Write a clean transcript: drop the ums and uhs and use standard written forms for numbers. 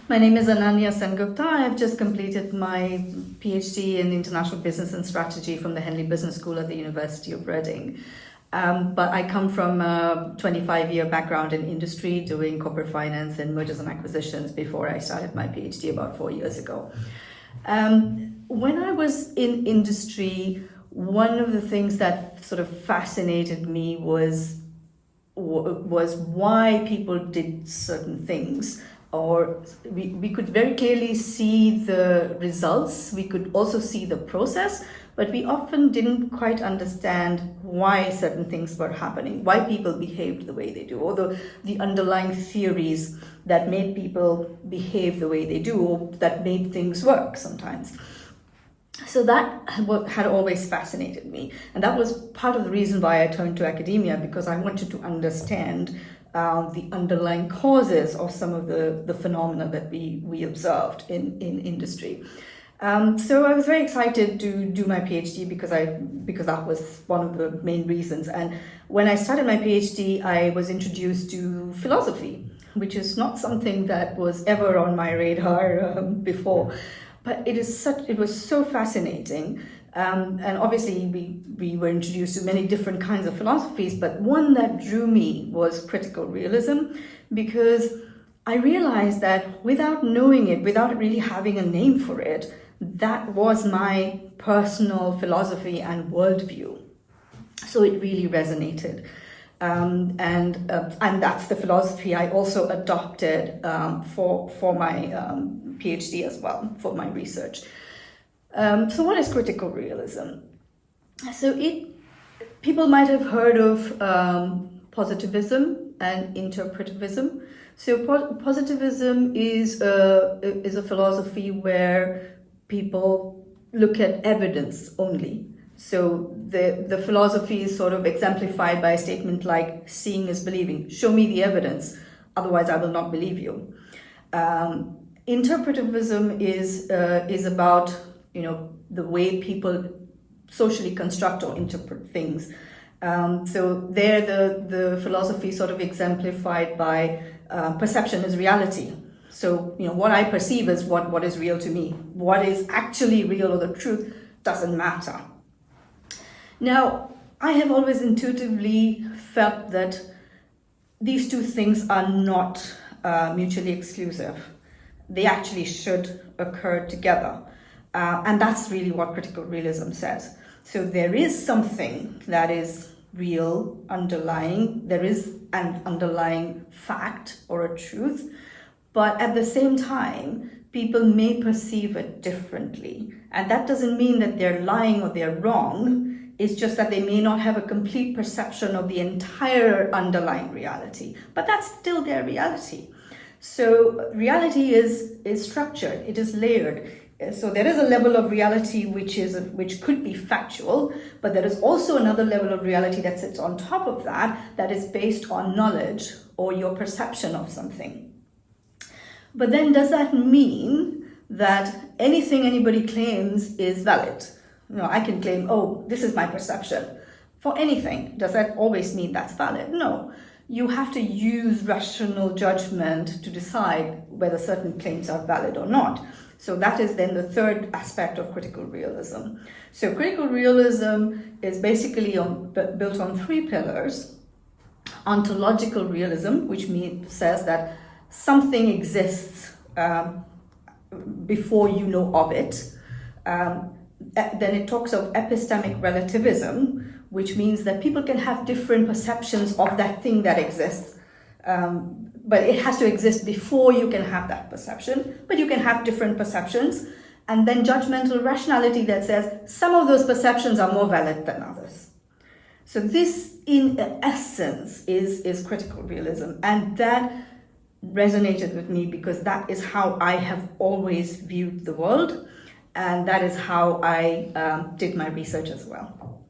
My name is Ananya Sengupta. I have just completed my PhD in International Business and Strategy from the Henley Business School at the University of Reading. But I come from a 25-year background in industry, doing corporate finance and mergers and acquisitions before I started my PhD about 4 years ago. When I was in industry, one of the things that sort of fascinated me was why people did certain things. Or we could very clearly see the results, we could also see the process, but we often didn't quite understand why certain things were happening, why people behaved the way they do, or the underlying theories that made people behave the way they do, or that made things work sometimes. So that had always fascinated me. And that was part of the reason why I turned to academia, because I wanted to understand the underlying causes of some of the phenomena that we observed in industry. So I was very excited to do my PhD because that was one of the main reasons. And when I started my PhD, I was introduced to philosophy, which is not something that was ever on my radar before. But it was so fascinating. And obviously we were introduced to many different kinds of philosophies, but one that drew me was critical realism, because I realized that without knowing it, without really having a name for it, that was my personal philosophy and worldview. So it really resonated. And that's the philosophy I also adopted for my PhD as well, for my research. So what is critical realism? So people might have heard of positivism and interpretivism. So positivism is a philosophy where people look at evidence only. So the philosophy is sort of exemplified by a statement like, seeing is believing. Show me the evidence, otherwise I will not believe you. Interpretivism is about the way people socially construct or interpret things. So there the philosophy is sort of exemplified by perception is reality. So what I perceive is what is real to me. What is actually real or the truth doesn't matter. Now, I have always intuitively felt that these two things are not mutually exclusive. They actually should occur together. And that's really what critical realism says. So there is something that is real, underlying, there is an underlying fact or a truth, but at the same time, people may perceive it differently. And that doesn't mean that they're lying or they're wrong. It's just that they may not have a complete perception of the entire underlying reality, but that's still their reality. So reality is structured, it is layered. So there is a level of reality which could be factual, but there is also another level of reality that sits on top of that is based on knowledge or your perception of something. But then does that mean that anything anybody claims is valid? I can claim, this is my perception. For anything, does that always mean that's valid? No. You have to use rational judgment to decide whether certain claims are valid or not. So that is then the third aspect of critical realism. So critical realism is basically built on three pillars. Ontological realism, which says that something exists before you know of it. Then it talks of epistemic relativism, which means that people can have different perceptions of that thing that exists. But it has to exist before you can have that perception, but you can have different perceptions. And then judgmental rationality that says some of those perceptions are more valid than others. So this, in essence, is critical realism. And that resonated with me because that is how I have always viewed the world. And that is how I did my research as well.